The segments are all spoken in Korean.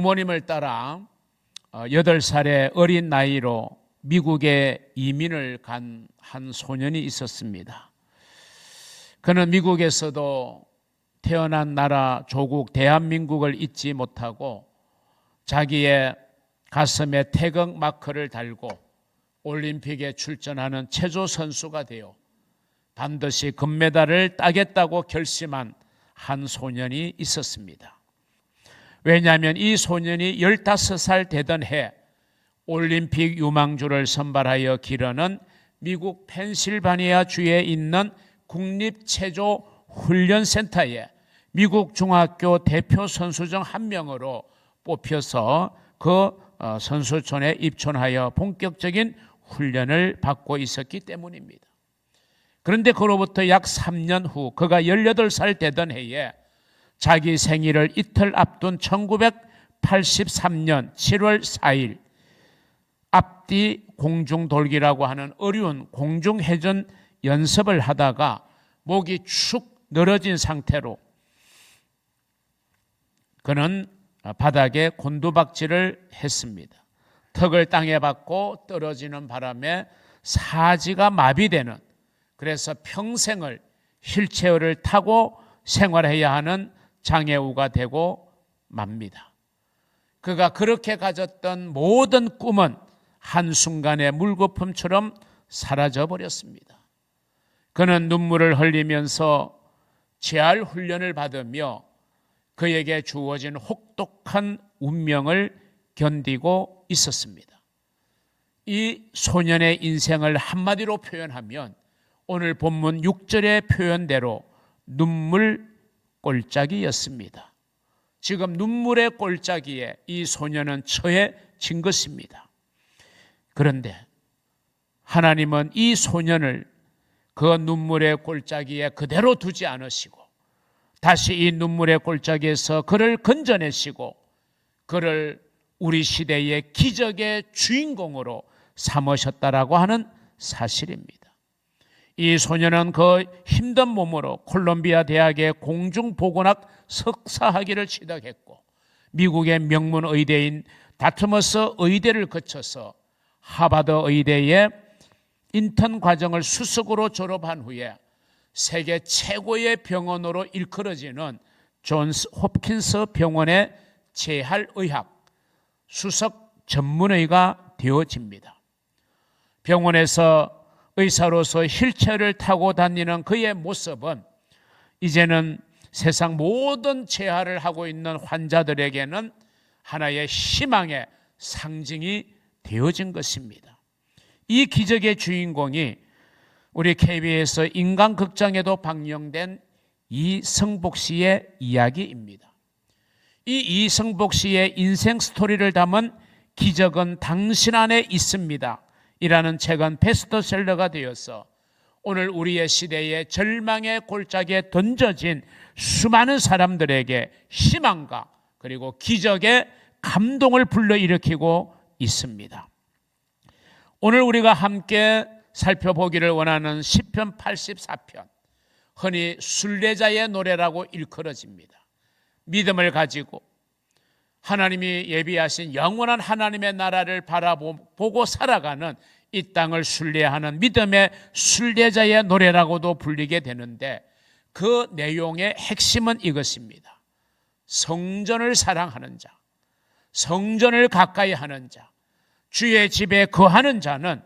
부모님을 따라 8살의 어린 나이로 미국에 이민을 간 한 소년이 있었습니다. 그는 미국에서도 태어난 나라 조국 대한민국을 잊지 못하고 자기의 가슴에 태극 마크를 달고 올림픽에 출전하는 체조 선수가 되어 반드시 금메달을 따겠다고 결심한 한 소년이 있었습니다. 왜냐하면 이 소년이 15살 되던 해 올림픽 유망주를 선발하여 기르는 미국 펜실바니아 주에 있는 국립체조훈련센터에 미국 중학교 대표 선수 중 한 명으로 뽑혀서 그 선수촌에 입촌하여 본격적인 훈련을 받고 있었기 때문입니다. 그런데 그로부터 약 3년 후 그가 18살 되던 해에 자기 생일을 이틀 앞둔 1983년 7월 4일 앞뒤 공중돌기라고 하는 어려운 공중회전 연습을 하다가 목이 축 늘어진 상태로 그는 바닥에 곤두박질을 했습니다. 턱을 땅에 박고 떨어지는 바람에 사지가 마비되는, 그래서 평생을 휠체어를 타고 생활해야 하는 장애우가 되고 맙니다. 그가 그렇게 가졌던 모든 꿈은 한순간에 물거품처럼 사라져 버렸습니다. 그는 눈물을 흘리면서 재활 훈련을 받으며 그에게 주어진 혹독한 운명을 견디고 있었습니다. 이 소년의 인생을 한마디로 표현하면 오늘 본문 6절의 표현대로 눈물 꼴짜기였습니다. 지금 눈물의 꼴짜기에 이 소년은 처해진 것입니다. 그런데 하나님은 이 소년을 그 눈물의 꼴짜기에 그대로 두지 않으시고 다시 이 눈물의 꼴짜기에서 그를 건져내시고 그를 우리 시대의 기적의 주인공으로 삼으셨다라고 하는 사실입니다. 이 소년은 그 힘든 몸으로 콜롬비아 대학의 공중보건학 석사학위를 취득했고 미국의 명문 의대인 다트머스 의대를 거쳐서 하버드 의대의 인턴 과정을 수석으로 졸업한 후에 세계 최고의 병원으로 일컬어지는 존스 홉킨스 병원의 재활의학 수석 전문의가 되어집니다. 병원에서 의사로서 휠체어를 타고 다니는 그의 모습은 이제는 세상 모든 재활을 하고 있는 환자들에게는 하나의 희망의 상징이 되어진 것입니다. 이 기적의 주인공이 우리 KBS 인간극장에도 방영된 이성복 씨의 이야기입니다. 이 이성복 씨의 인생 스토리를 담은 기적은 당신 안에 있습니다 이라는 책은 베스트셀러가 되어서 오늘 우리의 시대의 절망의 골짜기에 던져진 수많은 사람들에게 희망과 그리고 기적의 감동을 불러일으키고 있습니다. 오늘 우리가 함께 살펴보기를 원하는 시편 84편, 흔히 순례자의 노래라고 일컬어집니다. 믿음을 가지고 하나님이 예비하신 영원한 하나님의 나라를 바라보고 살아가는 이 땅을 순례하는 믿음의 순례자의 노래라고도 불리게 되는데 그 내용의 핵심은 이것입니다. 성전을 사랑하는 자, 성전을 가까이 하는 자, 주의 집에 거하는 자는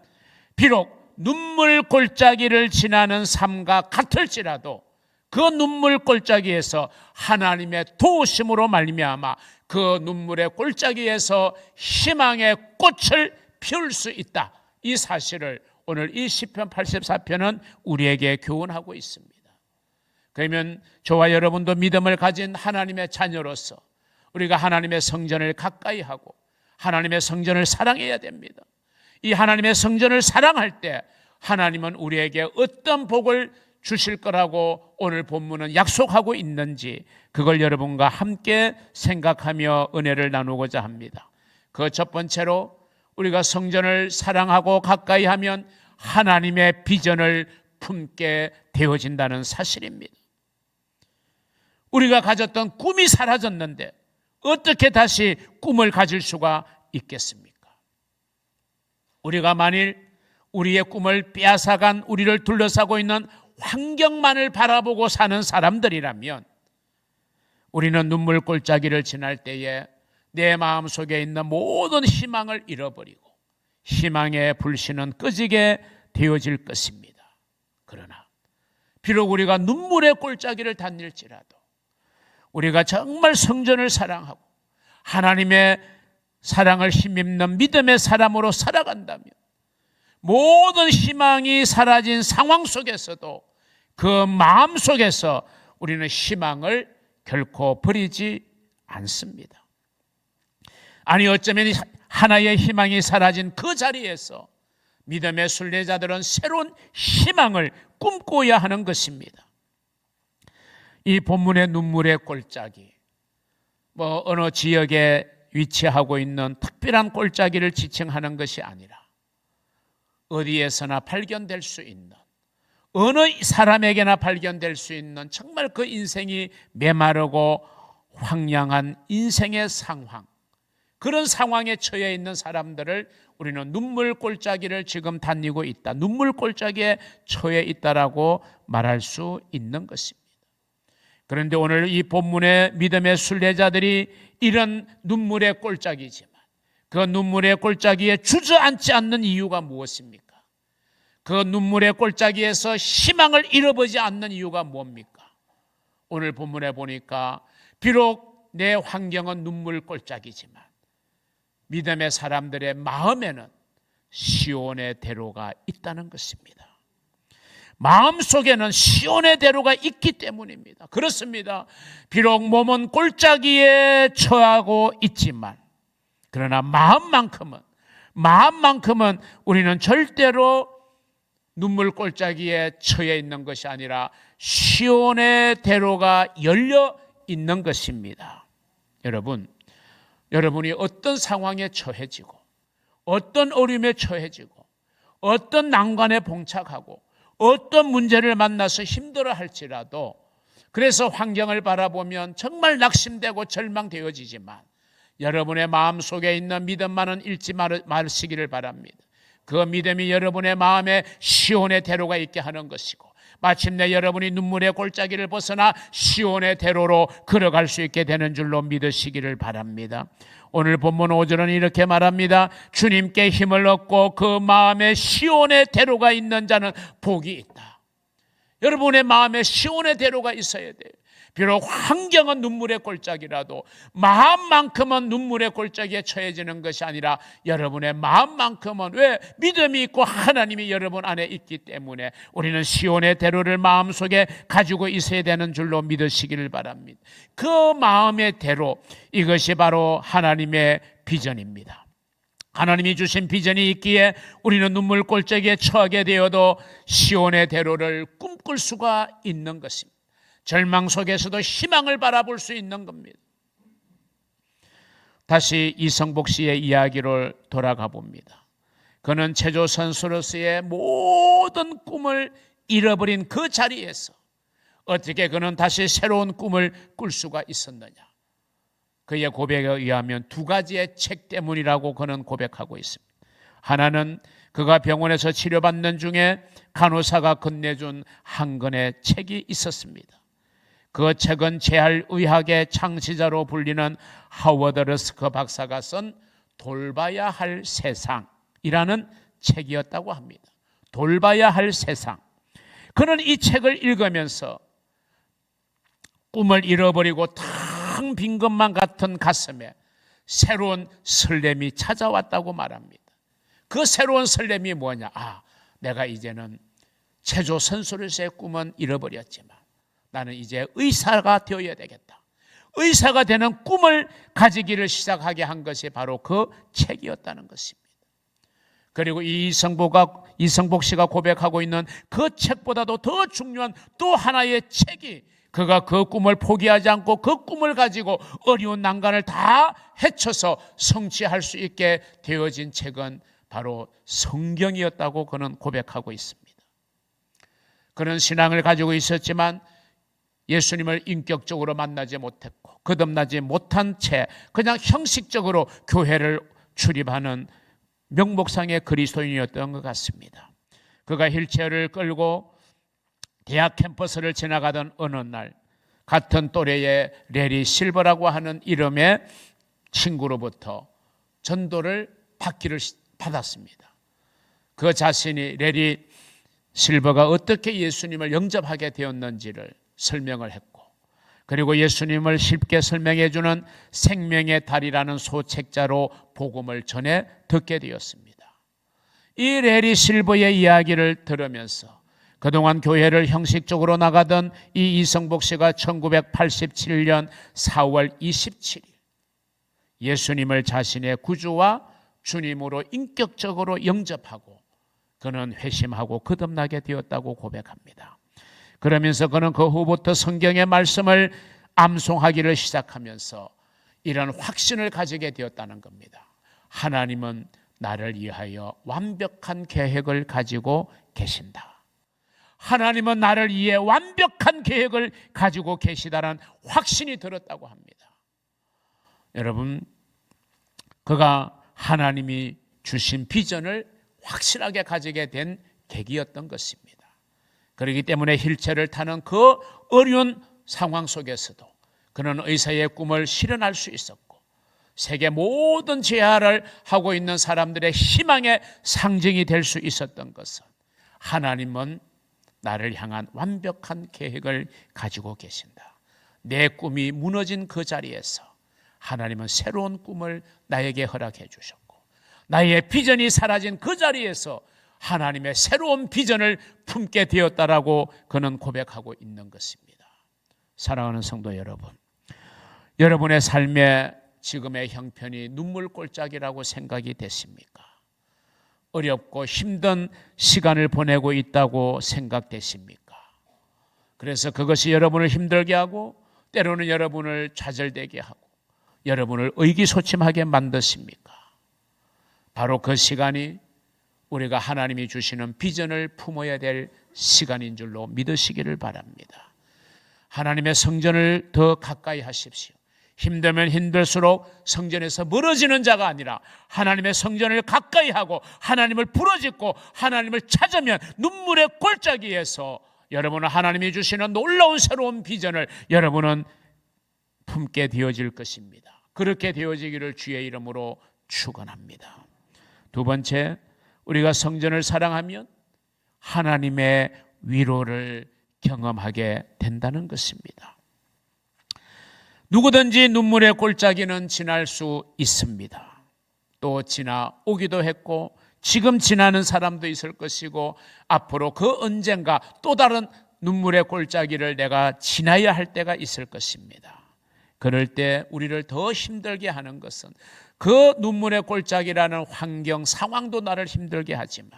비록 눈물 골짜기를 지나는 삶과 같을지라도 그 눈물 골짜기에서 하나님의 도우심으로 말미암아 그 눈물의 골짜기에서 희망의 꽃을 피울 수 있다. 이 사실을 오늘 이 시편 84편은 우리에게 교훈하고 있습니다. 그러면 저와 여러분도 믿음을 가진 하나님의 자녀로서 우리가 하나님의 성전을 가까이 하고 하나님의 성전을 사랑해야 됩니다. 이 하나님의 성전을 사랑할 때 하나님은 우리에게 어떤 복을 주실 거라고 오늘 본문은 약속하고 있는지 그걸 여러분과 함께 생각하며 은혜를 나누고자 합니다. 그 첫 번째로 우리가 성전을 사랑하고 가까이 하면 하나님의 비전을 품게 되어진다는 사실입니다. 우리가 가졌던 꿈이 사라졌는데 어떻게 다시 꿈을 가질 수가 있겠습니까? 우리가 만일 우리의 꿈을 빼앗아간 우리를 둘러싸고 있는 환경만을 바라보고 사는 사람들이라면 우리는 눈물 골짜기를 지날 때에 내 마음속에 있는 모든 희망을 잃어버리고 희망의 불씨는 꺼지게 되어질 것입니다. 그러나 비록 우리가 눈물의 골짜기를 다닐지라도 우리가 정말 성전을 사랑하고 하나님의 사랑을 힘입는 믿음의 사람으로 살아간다면 모든 희망이 사라진 상황 속에서도 그 마음 속에서 우리는 희망을 결코 버리지 않습니다. 아니 어쩌면 하나의 희망이 사라진 그 자리에서 믿음의 순례자들은 새로운 희망을 꿈꿔야 하는 것입니다. 이 본문의 눈물의 골짜기, 어느 지역에 위치하고 있는 특별한 골짜기를 지칭하는 것이 아니라 어디에서나 발견될 수 있는, 어느 사람에게나 발견될 수 있는 정말 그 인생이 메마르고 황량한 인생의 상황, 그런 상황에 처해 있는 사람들을 우리는 눈물 골짜기를 지금 다니고 있다, 눈물 골짜기에 처해 있다라고 말할 수 있는 것입니다. 그런데 오늘 이 본문의 믿음의 순례자들이 이런 눈물의 골짜기지만 그 눈물의 골짜기에 주저앉지 않는 이유가 무엇입니까? 그 눈물의 골짜기에서 희망을 잃어버리지 않는 이유가 뭡니까? 오늘 본문에 보니까 비록 내 환경은 눈물 골짜기지만 믿음의 사람들의 마음에는 시온의 대로가 있다는 것입니다. 마음속에는 시온의 대로가 있기 때문입니다. 그렇습니다. 비록 몸은 골짜기에 처하고 있지만 그러나 마음만큼은 우리는 절대로 눈물 골짜기에 처해 있는 것이 아니라 시온의 대로가 열려 있는 것입니다. 여러분이 어떤 상황에 처해지고 어떤 어려움에 처해지고 어떤 난관에 봉착하고 어떤 문제를 만나서 힘들어 할지라도 그래서 환경을 바라보면 정말 낙심되고 절망되어지지만 여러분의 마음속에 있는 믿음만은 잃지 마시기를 바랍니다. 그 믿음이 여러분의 마음에 시온의 대로가 있게 하는 것이고 마침내 여러분이 눈물의 골짜기를 벗어나 시온의 대로로 걸어갈 수 있게 되는 줄로 믿으시기를 바랍니다. 오늘 본문 5절은 이렇게 말합니다. 주님께 힘을 얻고 그 마음에 시온의 대로가 있는 자는 복이 있다. 여러분의 마음에 시온의 대로가 있어야 돼요. 비록 환경은 눈물의 골짜기라도 마음만큼은 눈물의 골짜기에 처해지는 것이 아니라 여러분의 마음만큼은 왜? 믿음이 있고 하나님이 여러분 안에 있기 때문에 우리는 시온의 대로를 마음속에 가지고 있어야 되는 줄로 믿으시기를 바랍니다. 그 마음의 대로, 이것이 바로 하나님의 비전입니다. 하나님이 주신 비전이 있기에 우리는 눈물 골짜기에 처하게 되어도 시온의 대로를 꿈꿀 수가 있는 것입니다. 절망 속에서도 희망을 바라볼 수 있는 겁니다. 다시 이성복 씨의 이야기로 돌아가 봅니다. 그는 체조 선수로서의 모든 꿈을 잃어버린 그 자리에서 어떻게 그는 다시 새로운 꿈을 꿀 수가 있었느냐? 그의 고백에 의하면 두 가지의 책 때문이라고 그는 고백하고 있습니다. 하나는 그가 병원에서 치료받는 중에 간호사가 건네준 한 권의 책이 있었습니다. 그 책은 재활의학의 창시자로 불리는 하워드 러스커 박사가 쓴 돌봐야 할 세상이라는 책이었다고 합니다. 돌봐야 할 세상. 그는 이 책을 읽으면서 꿈을 잃어버리고 텅 빈 것만 같은 가슴에 새로운 설렘이 찾아왔다고 말합니다. 그 새로운 설렘이 뭐냐? 내가 이제는 체조 선수로서의 꿈은 잃어버렸지만 나는 이제 의사가 되어야 되겠다. 의사가 되는 꿈을 가지기를 시작하게 한 것이 바로 그 책이었다는 것입니다. 그리고 이성복 씨가 고백하고 있는 그 책보다도 더 중요한 또 하나의 책이, 그가 그 꿈을 포기하지 않고 그 꿈을 가지고 어려운 난관을 다 헤쳐서 성취할 수 있게 되어진 책은 바로 성경이었다고 그는 고백하고 있습니다. 그는 신앙을 가지고 있었지만 예수님을 인격적으로 만나지 못했고 거듭나지 못한 채 그냥 형식적으로 교회를 출입하는 명목상의 그리스도인이었던 것 같습니다. 그가 휠체어를 끌고 대학 캠퍼스를 지나가던 어느 날 같은 또래의 레리 실버라고 하는 이름의 친구로부터 전도를 받았습니다. 그 자신이 레리 실버가 어떻게 예수님을 영접하게 되었는지를 설명을 했고, 그리고 예수님을 쉽게 설명해 주는 생명의 달이라는 소책자로 복음을 전해 듣게 되었습니다. 이 레리 실버의 이야기를 들으면서 그동안 교회를 형식적으로 나가던 이 이성복 씨가 1987년 4월 27일 예수님을 자신의 구주와 주님으로 인격적으로 영접하고 그는 회심하고 거듭나게 되었다고 고백합니다. 그러면서 그는 그 후부터 성경의 말씀을 암송하기를 시작하면서 이런 확신을 가지게 되었다는 겁니다. 하나님은 나를 위하여 완벽한 계획을 가지고 계신다. 하나님은 나를 위해 완벽한 계획을 가지고 계시다는 확신이 들었다고 합니다. 여러분, 그가 하나님이 주신 비전을 확실하게 가지게 된 계기였던 것입니다. 그렇기 때문에 휠체어를 타는 그 어려운 상황 속에서도 그는 의사의 꿈을 실현할 수 있었고, 세계 모든 재활을 하고 있는 사람들의 희망의 상징이 될 수 있었던 것은 하나님은 나를 향한 완벽한 계획을 가지고 계신다. 내 꿈이 무너진 그 자리에서 하나님은 새로운 꿈을 나에게 허락해 주셨고, 나의 비전이 사라진 그 자리에서 하나님의 새로운 비전을 품게 되었다라고 그는 고백하고 있는 것입니다. 사랑하는 성도 여러분, 여러분의 삶의 지금의 형편이 눈물골짜기라고 생각이 되십니까? 어렵고 힘든 시간을 보내고 있다고 생각되십니까? 그래서 그것이 여러분을 힘들게 하고 때로는 여러분을 좌절되게 하고 여러분을 의기소침하게 만드십니까? 바로 그 시간이 우리가 하나님이 주시는 비전을 품어야 될 시간인 줄로 믿으시기를 바랍니다. 하나님의 성전을 더 가까이 하십시오. 힘들면 힘들수록 성전에서 멀어지는 자가 아니라 하나님의 성전을 가까이 하고 하나님을 부르짖고 하나님을 찾으면 눈물의 골짜기에서 여러분은 하나님이 주시는 놀라운 새로운 비전을 여러분은 품게 되어질 것입니다. 그렇게 되어지기를 주의 이름으로 축원합니다. 두 번째, 우리가 성전을 사랑하면 하나님의 위로를 경험하게 된다는 것입니다. 누구든지 눈물의 골짜기는 지날 수 있습니다. 또 지나오기도 했고 지금 지나는 사람도 있을 것이고 앞으로 그 언젠가 또 다른 눈물의 골짜기를 내가 지나야 할 때가 있을 것입니다. 그럴 때 우리를 더 힘들게 하는 것은 그 눈물의 골짜기라는 환경, 상황도 나를 힘들게 하지만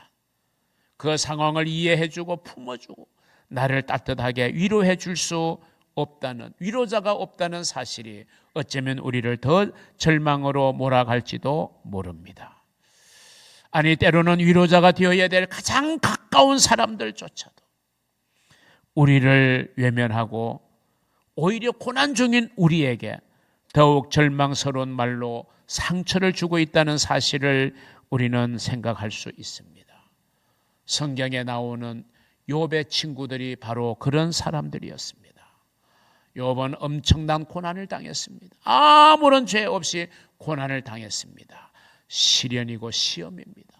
그 상황을 이해해주고 품어주고 나를 따뜻하게 위로해 줄 수 없다는, 위로자가 없다는 사실이 어쩌면 우리를 더 절망으로 몰아갈지도 모릅니다. 아니, 때로는 위로자가 되어야 될 가장 가까운 사람들조차도 우리를 외면하고 오히려 고난 중인 우리에게 더욱 절망스러운 말로 상처를 주고 있다는 사실을 우리는 생각할 수 있습니다. 성경에 나오는 욥의 친구들이 바로 그런 사람들이었습니다. 욥은 엄청난 고난을 당했습니다. 아무런 죄 없이 고난을 당했습니다. 시련이고 시험입니다.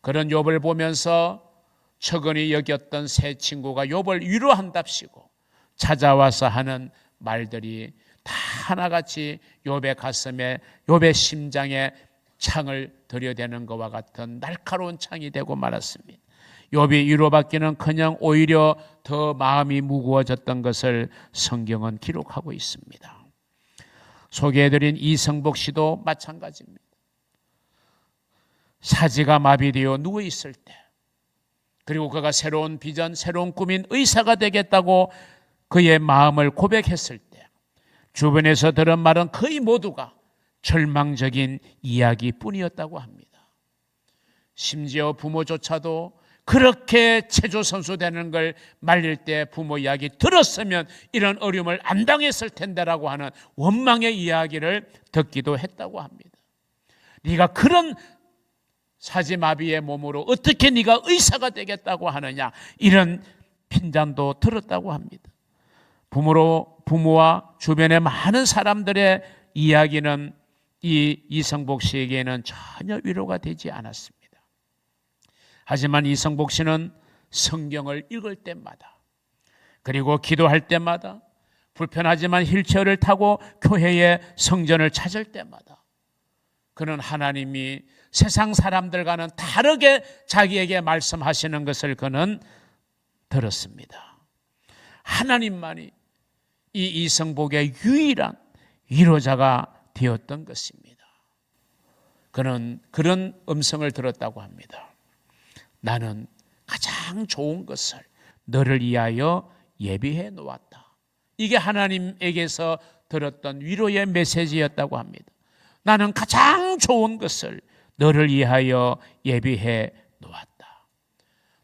그런 욥을 보면서 처근히 여겼던 세 친구가 욥을 위로한답시고 찾아와서 하는 말들이 다 하나같이 욥의 가슴에, 욥의 심장에 창을 들여대는 것과 같은 날카로운 창이 되고 말았습니다. 욥이 위로받기는커녕 오히려 더 마음이 무거워졌던 것을 성경은 기록하고 있습니다. 소개해드린 이성복 씨도 마찬가지입니다. 사지가 마비되어 누워있을 때, 그리고 그가 새로운 비전, 새로운 꿈인 의사가 되겠다고 그의 마음을 고백했을 때 주변에서 들은 말은 거의 모두가 절망적인 이야기뿐이었다고 합니다. 심지어 부모조차도 그렇게 체조 선수 되는 걸 말릴 때 부모 이야기 들었으면 이런 어려움을 안 당했을 텐데라고 하는 원망의 이야기를 듣기도 했다고 합니다. 네가 그런 사지마비의 몸으로 어떻게 네가 의사가 되겠다고 하느냐, 이런 핀잔도 들었다고 합니다. 부모와 주변의 많은 사람들의 이야기는 이 이성복 씨에게는 전혀 위로가 되지 않았습니다. 하지만 이성복 씨는 성경을 읽을 때마다, 그리고 기도할 때마다, 불편하지만 휠체어를 타고 교회의 성전을 찾을 때마다 그는 하나님이 세상 사람들과는 다르게 자기에게 말씀하시는 것을 그는 들었습니다. 하나님만이 이 이성복의 유일한 위로자가 되었던 것입니다. 그는 그런 음성을 들었다고 합니다. 나는 가장 좋은 것을 너를 위하여 예비해 놓았다. 이게 하나님에게서 들었던 위로의 메시지였다고 합니다. 나는 가장 좋은 것을 너를 위하여 예비해 놓았다.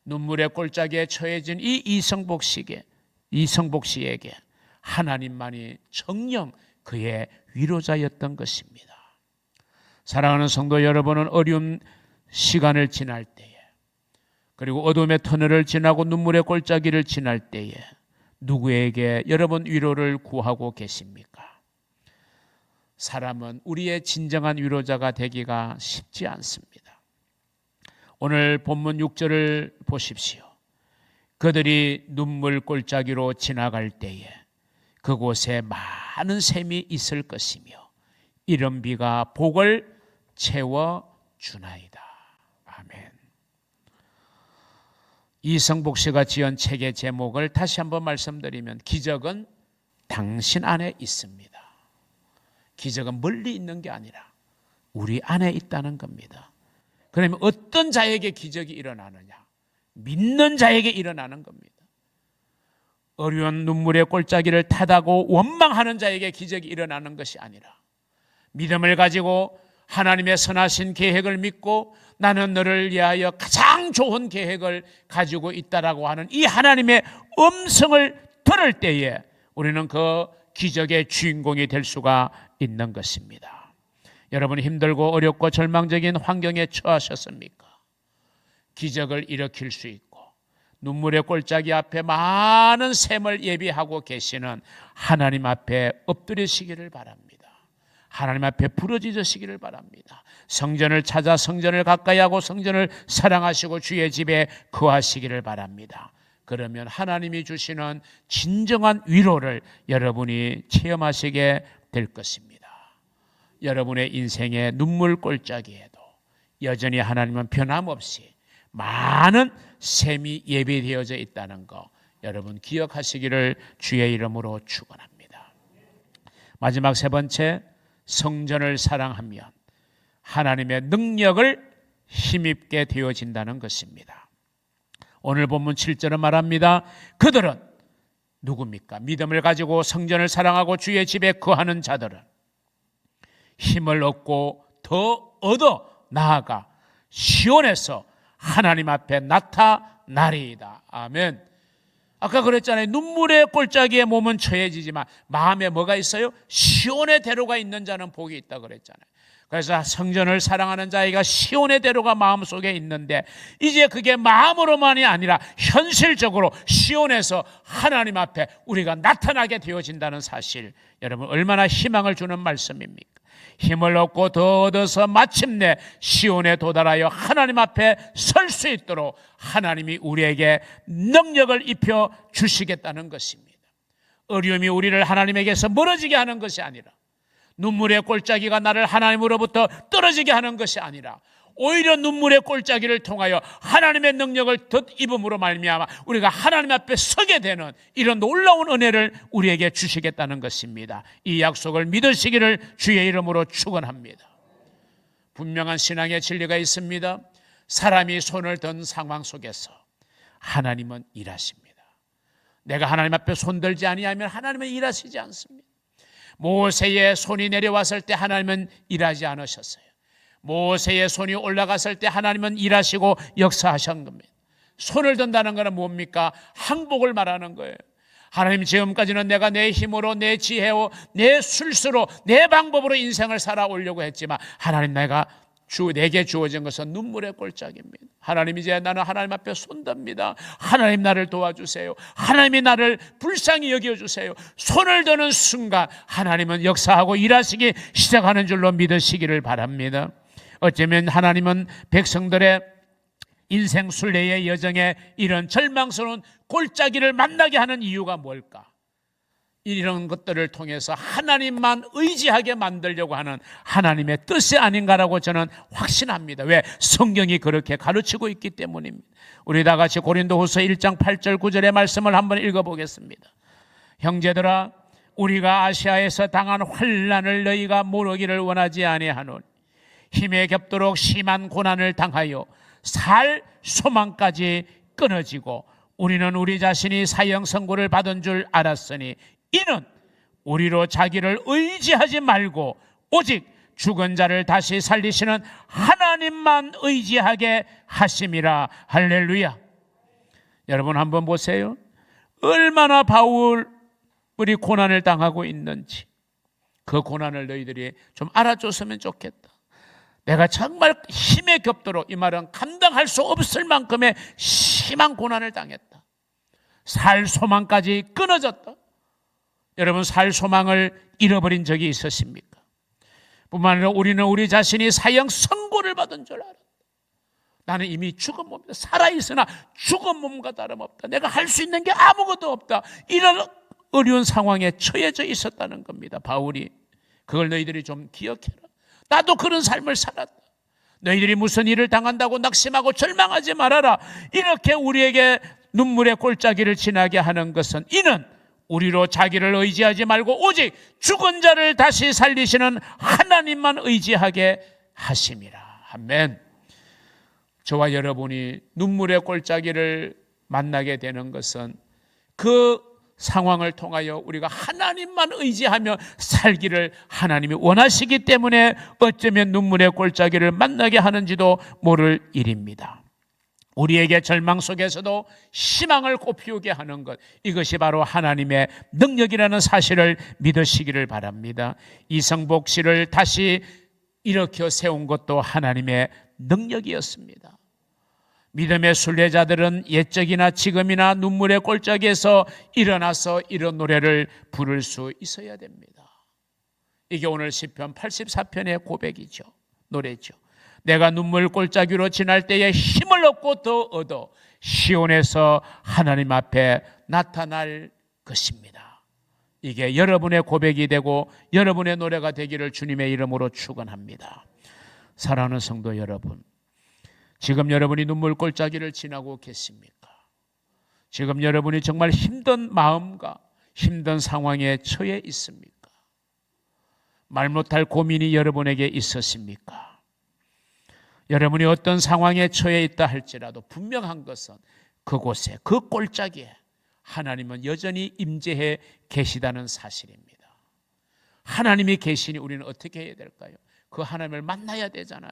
눈물의 골짜기에 처해진 이 이성복 씨에게 하나님만이 정녕 그의 위로자였던 것입니다. 사랑하는 성도 여러분은 어려운 시간을 지날 때에, 그리고 어둠의 터널을 지나고 눈물의 골짜기를 지날 때에 누구에게 여러분 위로를 구하고 계십니까? 사람은 우리의 진정한 위로자가 되기가 쉽지 않습니다. 오늘 본문 6절을 보십시오. 그들이 눈물 골짜기로 지나갈 때에 그곳에 많은 샘이 있을 것이며 이른 비가 복을 채워주나이다. 아멘. 이성복 씨가 지은 책의 제목을 다시 한번 말씀드리면, 기적은 당신 안에 있습니다. 기적은 멀리 있는 게 아니라 우리 안에 있다는 겁니다. 그러면 어떤 자에게 기적이 일어나느냐? 믿는 자에게 일어나는 겁니다. 어려운 눈물의 골짜기를 타다고 원망하는 자에게 기적이 일어나는 것이 아니라, 믿음을 가지고 하나님의 선하신 계획을 믿고 나는 너를 위하여 가장 좋은 계획을 가지고 있다라고 하는 이 하나님의 음성을 들을 때에 우리는 그 기적의 주인공이 될 수가 있는 것입니다. 여러분, 힘들고 어렵고 절망적인 환경에 처하셨습니까? 기적을 일으킬 수 있고 눈물의 골짜기 앞에 많은 샘을 예비하고 계시는 하나님 앞에 엎드리시기를 바랍니다. 하나님 앞에 부르짖으시기를 바랍니다. 성전을 찾아 성전을 가까이 하고 성전을 사랑하시고 주의 집에 거하시기를 바랍니다. 그러면 하나님이 주시는 진정한 위로를 여러분이 체험하시게 될 것입니다. 여러분의 인생의 눈물 골짜기에도 여전히 하나님은 변함없이 많은 샘이 예비되어져 있다는 거 여러분 기억하시기를 주의 이름으로 축원합니다. 마지막 세 번째, 성전을 사랑하면 하나님의 능력을 힘입게 되어진다는 것입니다. 오늘 본문 7절은 말합니다. 그들은 누굽니까? 믿음을 가지고 성전을 사랑하고 주의 집에 거하는 자들은 힘을 얻고 더 얻어 나아가 시온에서 하나님 앞에 나타나리이다. 아멘. 아까 그랬잖아요. 눈물의 골짜기에 몸은 처해지지만 마음에 뭐가 있어요? 시온의 대로가 있는 자는 복이 있다 그랬잖아요. 그래서 성전을 사랑하는 자에게 시온의 대로가 마음속에 있는데 이제 그게 마음으로만이 아니라 현실적으로 시온에서 하나님 앞에 우리가 나타나게 되어진다는 사실, 여러분 얼마나 희망을 주는 말씀입니까? 힘을 얻고 더 얻어서 마침내 시온에 도달하여 하나님 앞에 설 수 있도록 하나님이 우리에게 능력을 입혀 주시겠다는 것입니다. 어려움이 우리를 하나님에게서 멀어지게 하는 것이 아니라, 눈물의 골짜기가 나를 하나님으로부터 떨어지게 하는 것이 아니라, 오히려 눈물의 골짜기를 통하여 하나님의 능력을 덧입음으로 말미암아 우리가 하나님 앞에 서게 되는 이런 놀라운 은혜를 우리에게 주시겠다는 것입니다. 이 약속을 믿으시기를 주의 이름으로 축원합니다. 분명한 신앙의 진리가 있습니다. 사람이 손을 든 상황 속에서 하나님은 일하십니다. 내가 하나님 앞에 손들지 아니하면 하나님은 일하시지 않습니다. 모세의 손이 내려왔을 때 하나님은 일하지 않으셨어요. 모세의 손이 올라갔을 때 하나님은 일하시고 역사하신 겁니다. 손을 든다는 것은 뭡니까? 항복을 말하는 거예요. 하나님, 지금까지는 내가 내 힘으로, 내 지혜로, 내 술수로, 내 방법으로 인생을 살아오려고 했지만 하나님, 내게 주어진 것은 눈물의 꼴짝입니다. 하나님, 이제 나는 하나님 앞에 손듭니다. 하나님, 나를 도와주세요. 하나님이 나를 불쌍히 여겨주세요. 손을 드는 순간 하나님은 역사하고 일하시기 시작하는 줄로 믿으시기를 바랍니다. 어쩌면 하나님은 백성들의 인생 순례의 여정에 이런 절망스러운 골짜기를 만나게 하는 이유가 뭘까? 이런 것들을 통해서 하나님만 의지하게 만들려고 하는 하나님의 뜻이 아닌가라고 저는 확신합니다. 왜? 성경이 그렇게 가르치고 있기 때문입니다. 우리 다 같이 고린도후서 1장 8절 9절의 말씀을 한번 읽어보겠습니다. 형제들아, 우리가 아시아에서 당한 환난을 너희가 모르기를 원하지 아니하노니 힘에 겹도록 심한 고난을 당하여 살 소망까지 끊어지고 우리는 우리 자신이 사형 선고를 받은 줄 알았으니 이는 우리로 자기를 의지하지 말고 오직 죽은 자를 다시 살리시는 하나님만 의지하게 하심이라. 할렐루야. 여러분 한번 보세요. 얼마나 바울이 고난을 당하고 있는지 그 고난을 너희들이 좀 알아줬으면 좋겠다. 내가 정말 힘에 겹도록, 이 말은 감당할 수 없을 만큼의 심한 고난을 당했다. 살 소망까지 끊어졌다. 여러분, 살 소망을 잃어버린 적이 있으십니까? 뿐만 아니라 우리는 우리 자신이 사형 선고를 받은 줄 알았다. 나는 이미 죽은 몸이다. 살아있으나 죽은 몸과 다름없다. 내가 할 수 있는 게 아무것도 없다. 이런 어려운 상황에 처해져 있었다는 겁니다. 바울이. 그걸 너희들이 좀 기억해라. 나도 그런 삶을 살았다. 너희들이 무슨 일을 당한다고 낙심하고 절망하지 말아라. 이렇게 우리에게 눈물의 골짜기를 지나게 하는 것은 이는 우리로 자기를 의지하지 말고 오직 죽은 자를 다시 살리시는 하나님만 의지하게 하심이라. 아멘. 저와 여러분이 눈물의 골짜기를 만나게 되는 것은 그 상황을 통하여 우리가 하나님만 의지하며 살기를 하나님이 원하시기 때문에 어쩌면 눈물의 골짜기를 만나게 하는지도 모를 일입니다. 우리에게 절망 속에서도 희망을 꽃피우게 하는 것, 이것이 바로 하나님의 능력이라는 사실을 믿으시기를 바랍니다. 이성복 씨를 다시 일으켜 세운 것도 하나님의 능력이었습니다. 믿음의 순례자들은 옛적이나 지금이나 눈물의 골짜기에서 일어나서 이런 노래를 부를 수 있어야 됩니다. 이게 오늘 시편 84편의 고백이죠. 노래죠. 내가 눈물 골짜기로 지날 때에 힘을 얻고 더 얻어 시온에서 하나님 앞에 나타날 것입니다. 이게 여러분의 고백이 되고 여러분의 노래가 되기를 주님의 이름으로 축원합니다. 사랑하는 성도 여러분, 지금 여러분이 눈물 골짜기를 지나고 계십니까? 지금 여러분이 정말 힘든 마음과 힘든 상황에 처해 있습니까? 말 못할 고민이 여러분에게 있으십니까? 여러분이 어떤 상황에 처해 있다 할지라도 분명한 것은 그곳에, 그 골짜기에 하나님은 여전히 임재해 계시다는 사실입니다. 하나님이 계시니 우리는 어떻게 해야 될까요? 그 하나님을 만나야 되잖아요.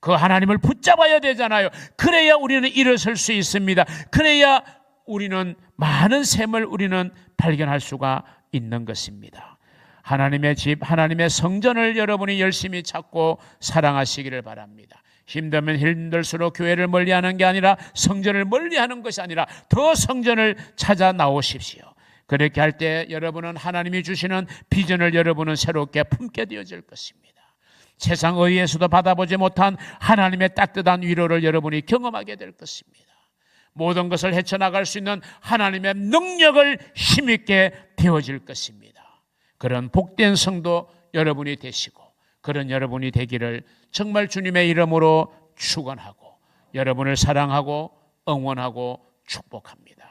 그 하나님을 붙잡아야 되잖아요. 그래야 우리는 일어설 수 있습니다. 그래야 우리는 많은 샘을 우리는 발견할 수가 있는 것입니다. 하나님의 집, 하나님의 성전을 여러분이 열심히 찾고 사랑하시기를 바랍니다. 힘들면 힘들수록 교회를 멀리하는 게 아니라, 성전을 멀리하는 것이 아니라 더 성전을 찾아 나오십시오. 그렇게 할 때 여러분은 하나님이 주시는 비전을 여러분은 새롭게 품게 되어질 것입니다. 세상 어디에서도 받아보지 못한 하나님의 따뜻한 위로를 여러분이 경험하게 될 것입니다. 모든 것을 헤쳐나갈 수 있는 하나님의 능력을 힘있게 되어질 것입니다. 그런 복된 성도 여러분이 되시고 그런 여러분이 되기를 정말 주님의 이름으로 축원하고 여러분을 사랑하고 응원하고 축복합니다.